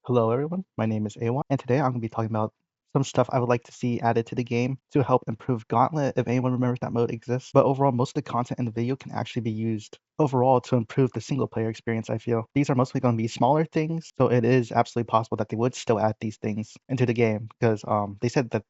Hello everyone, my name is Awot, and today I'm going to be talking about some stuff I would like to see added to the game to help improve Gauntlet if anyone remembers that mode exists. But overall, most of the content in the video can actually be used overall to improve the single player experience, I feel. These are mostly going to be smaller things, so it is absolutely possible that they would still add these things into the game because they said that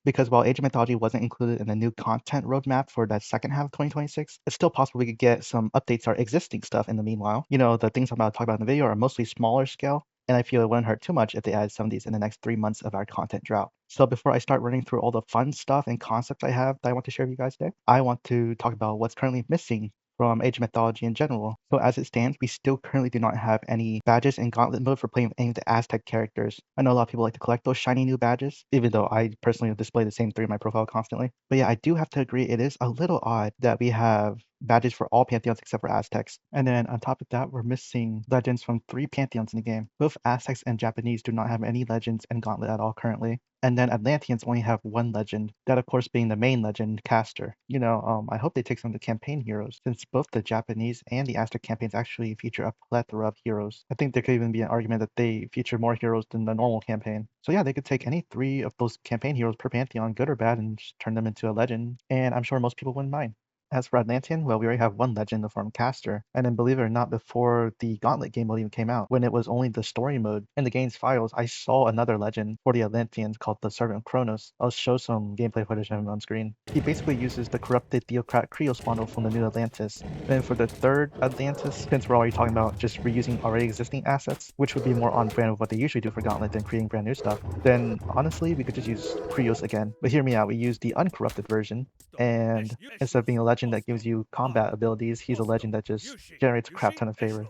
because while Age of Mythology wasn't included in the new content roadmap for that second half of 2026, it's still possible we could get some updates to our existing stuff in the meanwhile. You know, the things I'm about to talk about in the video are mostly smaller scale, and I feel it wouldn't hurt too much if they added some of these in the next 3 months of our content drought. So before I start running through all the fun stuff and concepts I have that I want to share with you guys today, I want to talk about what's currently missing from Age of Mythology in general. So as it stands, we still currently do not have any badges in Gauntlet mode for playing with any of the Aztec characters. I know a lot of people like to collect those shiny new badges, even though I personally display the same three in my profile constantly. But yeah, I do have to agree it is a little odd that we have badges for all pantheons except for Aztecs. And then on top of that, we're missing legends from 3 pantheons in the game. Both Aztecs and Japanese do not have any legends in Gauntlet at all currently. And then Atlanteans only have one legend, that of course being the main legend, Caster. I hope they take some of the campaign heroes, since both the Japanese and the Aztec campaigns actually feature a plethora of heroes. I think there could even be an argument that they feature more heroes than the normal campaign. So yeah, they could take any 3 of those campaign heroes per pantheon, good or bad, and just turn them into a legend, and I'm sure most people wouldn't mind. As for Atlantean, well, we already have one legend in the form Caster, and then believe it or not, before the Gauntlet game mode even came out, when it was only the story mode in the game's files, I saw another legend for the Atlanteans called the Servant of Kronos. I'll show some gameplay footage of him on screen. He basically uses the corrupted Theocrat Krios model from the new Atlantis. And for the third Atlantis, since we're already talking about just reusing already existing assets, which would be more on brand of what they usually do for Gauntlet than creating brand new stuff, then honestly, we could just use Krios again. But hear me out, we use the uncorrupted version, and instead of being a legend that gives you combat abilities, he's a legend that just generates a crap ton of favor.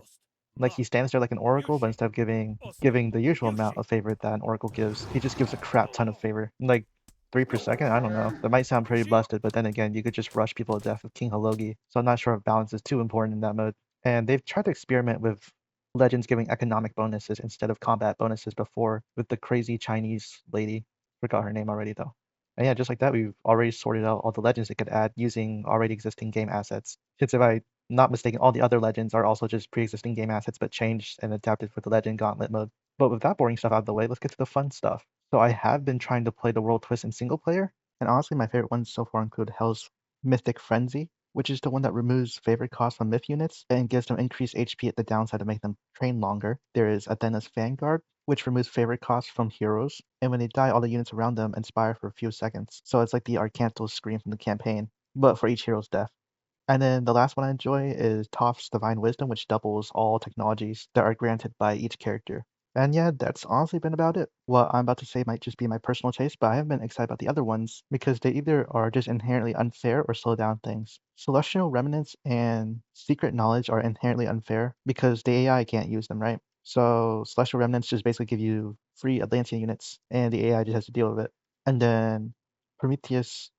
Like he stands there like an oracle, but instead of giving the usual amount of favor that an oracle gives, he just gives a crap ton of favor. Like 3 per second? I don't know. That might sound pretty busted, but then again, you could just rush people to death with King Halogi. So I'm not sure if balance is too important in that mode. And they've tried to experiment with legends giving economic bonuses instead of combat bonuses before with the crazy Chinese lady. Forgot her name already though. And yeah, just like that, we've already sorted out all the legends it could add using already existing game assets. Since if I'm not mistaken, all the other legends are also just pre-existing game assets, but changed and adapted for the Legend Gauntlet mode. But with that boring stuff out of the way, let's get to the fun stuff. So I have been trying to play the World Twist in single player, and honestly, my favorite ones so far include Hell's Mythic Frenzy, which is the one that removes favorite cost from myth units and gives them increased HP at the downside to make them train longer. There is Athena's Vanguard, which removes favorite costs from heroes, and when they die, all the units around them inspire for a few seconds. So it's like the Arcanthal scream from the campaign, but for each hero's death. And then the last one I enjoy is Toph's Divine Wisdom, which doubles all technologies that are granted by each character. And yeah, that's honestly been about it. What I'm about to say might just be my personal taste, but I have been excited about the other ones because they either are just inherently unfair or slow down things. Celestial Remnants and Secret Knowledge are inherently unfair because the AI can't use them, right? So Celestial Remnants just basically give you free Atlantean units, and the AI just has to deal with it. And then Prometheus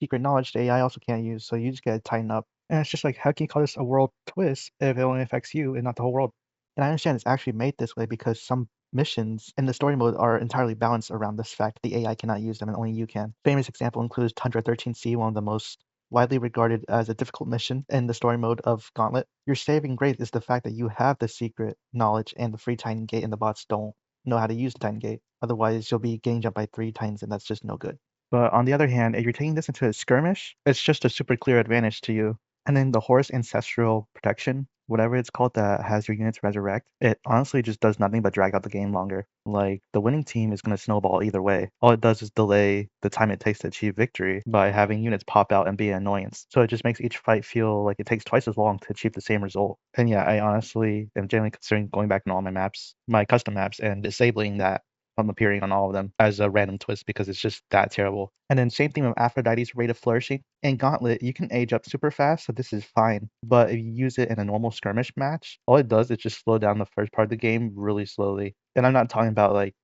Secret Knowledge, the AI also can't use, so you just gotta tighten up. And it's just like, how can you call this a world twist if it only affects you and not the whole world? And I understand it's actually made this way because some missions in the story mode are entirely balanced around this fact the AI cannot use them and only you can. Famous example includes Tundra 13C, one of the most widely regarded as a difficult mission in the story mode of Gauntlet. Your saving grace is the fact that you have the secret knowledge and the free Titan Gate and the bots don't know how to use the Titan Gate. Otherwise, you'll be getting jumped by 3 Titans and that's just no good. But on the other hand, if you're taking this into a skirmish, it's just a super clear advantage to you. And then the Horse Ancestral Protection, whatever it's called, that has your units resurrect, it honestly just does nothing but drag out the game longer. Like, the winning team is going to snowball either way. All it does is delay the time it takes to achieve victory by having units pop out and be an annoyance. So it just makes each fight feel like it takes twice as long to achieve the same result. And yeah, I honestly am generally considering going back on all my maps, my custom maps, and disabling that from appearing on all of them as a random twist because it's just that terrible. And then same thing with Aphrodite's Rate of Flourishing. In Gauntlet, you can age up super fast, so this is fine. But if you use it in a normal skirmish match, all it does is just slow down the first part of the game really slowly. And I'm not talking about like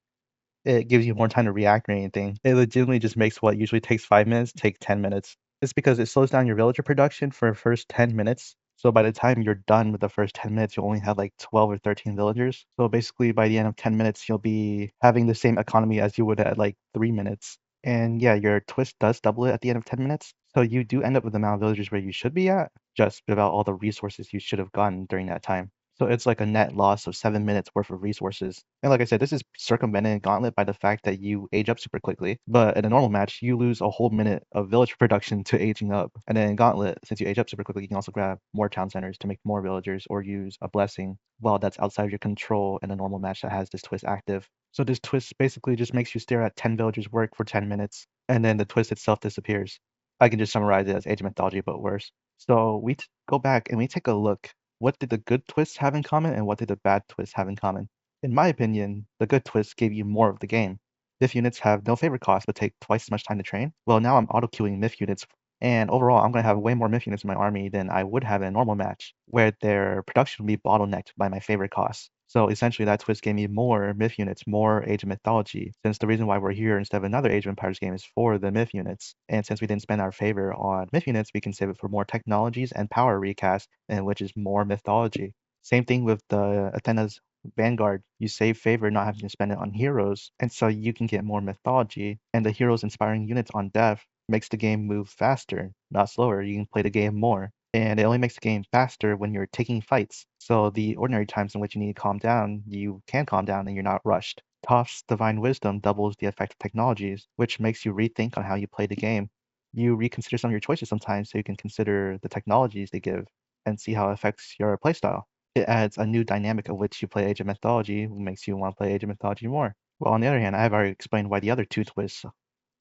it gives you more time to react or anything. It legitimately just makes what usually takes 5 minutes take 10 minutes. It's because it slows down your villager production for the first 10 minutes. So by the time you're done with the first 10 minutes, you'll only have like 12 or 13 villagers. So basically by the end of 10 minutes, you'll be having the same economy as you would at like 3 minutes. And yeah, your twist does double it at the end of 10 minutes. So you do end up with the amount of villagers where you should be at, just without all the resources you should have gotten during that time. So it's like a net loss of 7 minutes worth of resources. And like I said, this is circumvented in Gauntlet by the fact that you age up super quickly. But in a normal match, you lose a whole minute of village production to aging up. And then in Gauntlet, since you age up super quickly, you can also grab more town centers to make more villagers or use a blessing while that's outside of your control in a normal match that has this twist active. So this twist basically just makes you stare at 10 villagers work for 10 minutes, and then the twist itself disappears. I can just summarize it as Age of Mythology, but worse. So we go back and we take a look. What did the good twists have in common, and what did the bad twists have in common? In my opinion, the good twists gave you more of the game. Myth units have no favorite cost but take twice as much time to train. Well, now I'm auto-queuing myth units, and overall, I'm going to have way more myth units in my army than I would have in a normal match, where their production would be bottlenecked by my favorite costs. So essentially, that twist gave me more myth units, more Age of Mythology, since the reason why we're here instead of another Age of Empires game is for the myth units. And since we didn't spend our favor on myth units, we can save it for more technologies and power recast, and which is more mythology. Same thing with the Athena's Vanguard. You save favor not having to spend it on heroes, and so you can get more mythology. And the heroes inspiring units on death makes the game move faster, not slower. You can play the game more. And it only makes the game faster when you're taking fights. So the ordinary times in which you need to calm down, you can calm down and you're not rushed. Toph's Divine Wisdom doubles the effect of technologies, which makes you rethink on how you play the game. You reconsider some of your choices sometimes so you can consider the technologies they give and see how it affects your playstyle. It adds a new dynamic of which you play Age of Mythology, which makes you want to play Age of Mythology more. Well, on the other hand, I have already explained why the other two twists,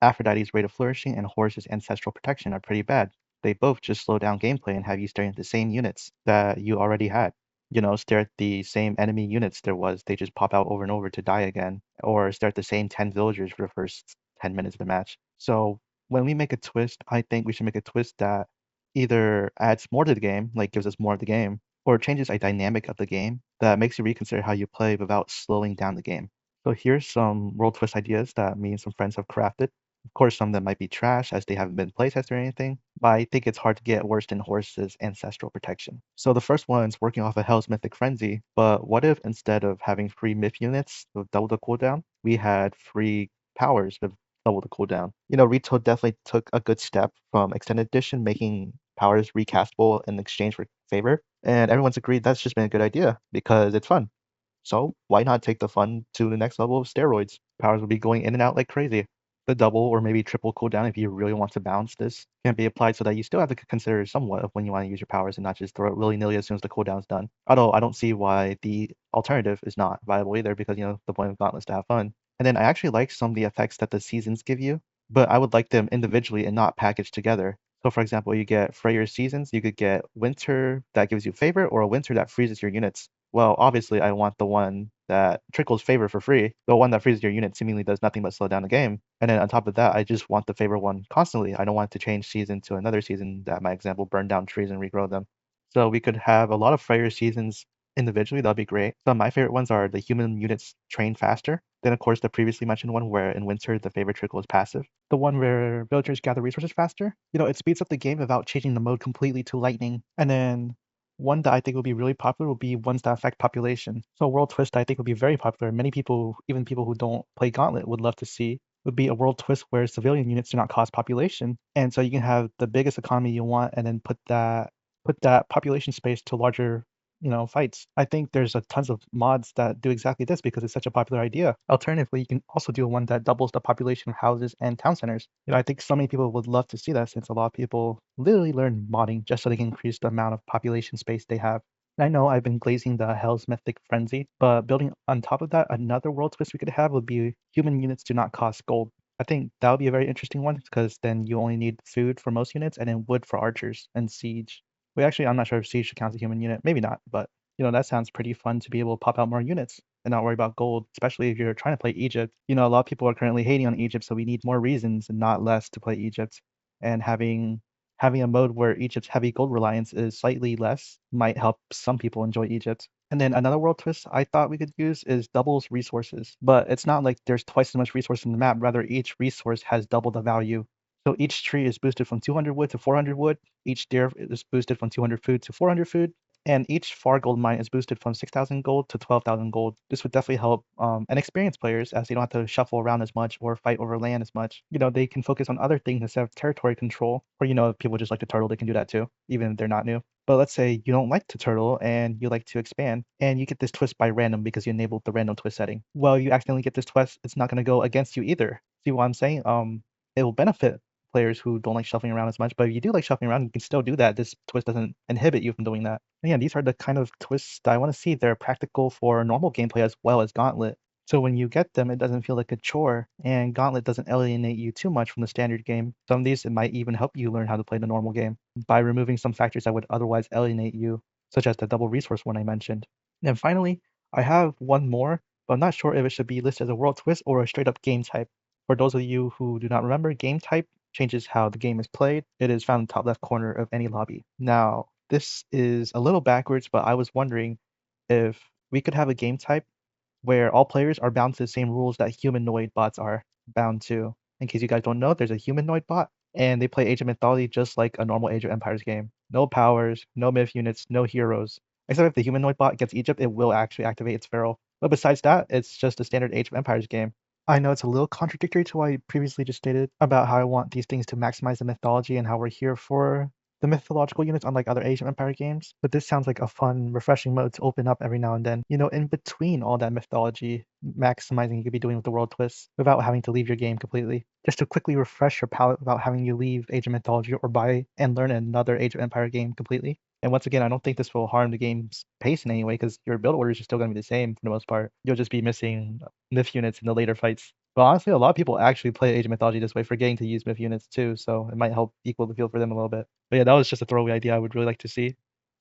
Aphrodite's Rate of Flourishing and Horus's Ancestral Protection, are pretty bad. They both just slow down gameplay and have you staring at the same units that you already had. Stare at the same enemy units there was, they just pop out over and over to die again, or stare at the same 10 villagers for the first 10 minutes of the match. So when we make a twist, I think we should make a twist that either adds more to the game, like gives us more of the game, or changes a dynamic of the game that makes you reconsider how you play without slowing down the game. So here's some world twist ideas that me and some friends have crafted. Of course, some of them might be trash as they haven't been playtested or anything, but I think it's hard to get worse than Horus's Ancestral Protection. So the first one's working off of Hell's Mythic Frenzy, but what if instead of having free myth units with double the cooldown, we had free powers with double the cooldown? Retold definitely took a good step from Extended Edition, making powers recastable in exchange for favor, and everyone's agreed that's just been a good idea because it's fun. So why not take the fun to the next level of steroids? Powers will be going in and out like crazy. The double or maybe triple cooldown, if you really want to balance this, can be applied so that you still have to consider somewhat of when you want to use your powers and not just throw it willy-nilly as soon as the cooldown's done. Although I don't see why the alternative is not viable either, because the point of Gauntlet is to have fun. And then I actually like some of the effects that the seasons give you, but I would like them individually and not packaged together. So for example, you get Freyr's seasons, you could get winter that gives you favor or a winter that freezes your units. Well, obviously, I want the one that trickles favor for free. The one that freezes your unit seemingly does nothing but slow down the game. And then on top of that, I just want the favor one constantly. I don't want to change season to another season that might, example, burn down trees and regrow them. So we could have a lot of Freyr seasons individually. That'd be great. Some of my favorite ones are the human units train faster. Then, of course, the previously mentioned one where in winter the favor trickle is passive. The one where villagers gather resources faster. It speeds up the game without changing the mode completely to lightning. And then one that I think will be really popular will be ones that affect population. So World Twist I think would be very popular. Many people, even people who don't play Gauntlet, would love to see would be a world twist where civilian units do not cost population. And so you can have the biggest economy you want and then put that population space to larger fights. I think there's a tons of mods that do exactly this because it's such a popular idea. Alternatively, you can also do one that doubles the population of houses and town centers. I think so many people would love to see that since a lot of people literally learn modding just so they can increase the amount of population space they have. I know I've been glazing the Hell's Mythic Frenzy, but building on top of that, another world twist we could have would be human units do not cost gold. I think that would be a very interesting one because then you only need food for most units and then wood for archers and siege. Wait, actually, I'm not sure if siege counts as a human unit. Maybe not, but that sounds pretty fun to be able to pop out more units and not worry about gold, especially if you're trying to play Egypt. A lot of people are currently hating on Egypt, so we need more reasons and not less to play Egypt. And having a mode where Egypt's heavy gold reliance is slightly less might help some people enjoy Egypt. And then another world twist I thought we could use is doubles resources. But it's not like there's twice as much resource in the map, rather each resource has double the value. So each tree is boosted from 200 wood to 400 wood. Each deer is boosted from 200 food to 400 food. And each far gold mine is boosted from 6,000 gold to 12,000 gold. This would definitely help inexperienced players as they don't have to shuffle around as much or fight over land as much. They can focus on other things instead of territory control. Or, if people just like to turtle, they can do that too, even if they're not new. But let's say you don't like to turtle and you like to expand, and you get this twist by random because you enabled the random twist setting. Well, you accidentally get this twist, it's not going to go against you either. See what I'm saying? It will benefit players who don't like shuffling around as much, but if you do like shuffling around, you can still do that. This twist doesn't inhibit you from doing that. And yeah, these are the kind of twists that I want to see. They're practical for normal gameplay as well as Gauntlet. So when you get them, it doesn't feel like a chore, and Gauntlet doesn't alienate you too much from the standard game. Some of these, it might even help you learn how to play the normal game by removing some factors that would otherwise alienate you, such as the double resource one I mentioned. And finally, I have one more, but I'm not sure if it should be listed as a world twist or a straight up game type. For those of you who do not remember, game type changes how the game is played. It is found in the top left corner of any lobby. Now, this is a little backwards, but I was wondering if we could have a game type where all players are bound to the same rules that humanoid bots are bound to. In case you guys don't know, there's a humanoid bot, and they play Age of Mythology just like a normal Age of Empires game. No powers, no myth units, no heroes. Except if the humanoid bot gets Egypt, it will actually activate its pharaoh. But besides that, it's just a standard Age of Empires game. I know it's a little contradictory to what I previously just stated about how I want these things to maximize the mythology and how we're here for the mythological units, unlike other Age of Empire games. But this sounds like a fun, refreshing mode to open up every now and then. In between all that mythology maximizing you could be doing with the world twists without having to leave your game completely. Just to quickly refresh your palate without having you leave Age of Mythology or buy and learn another Age of Empire game completely. And once again, I don't think this will harm the game's pace in any way because your build orders are still going to be the same for the most part. You'll just be missing myth units in the later fights. But honestly, a lot of people actually play Age of Mythology this way, forgetting to use myth units too, so it might help equal the field for them a little bit. But yeah, that was just a throwaway idea I would really like to see.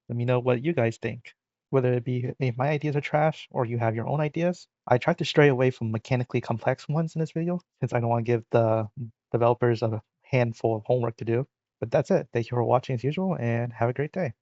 Let me know what you guys think. Whether it be if my ideas are trash or you have your own ideas. I tried to stray away from mechanically complex ones in this video since I don't want to give the developers a handful of homework to do. But that's it. Thank you for watching as usual and have a great day.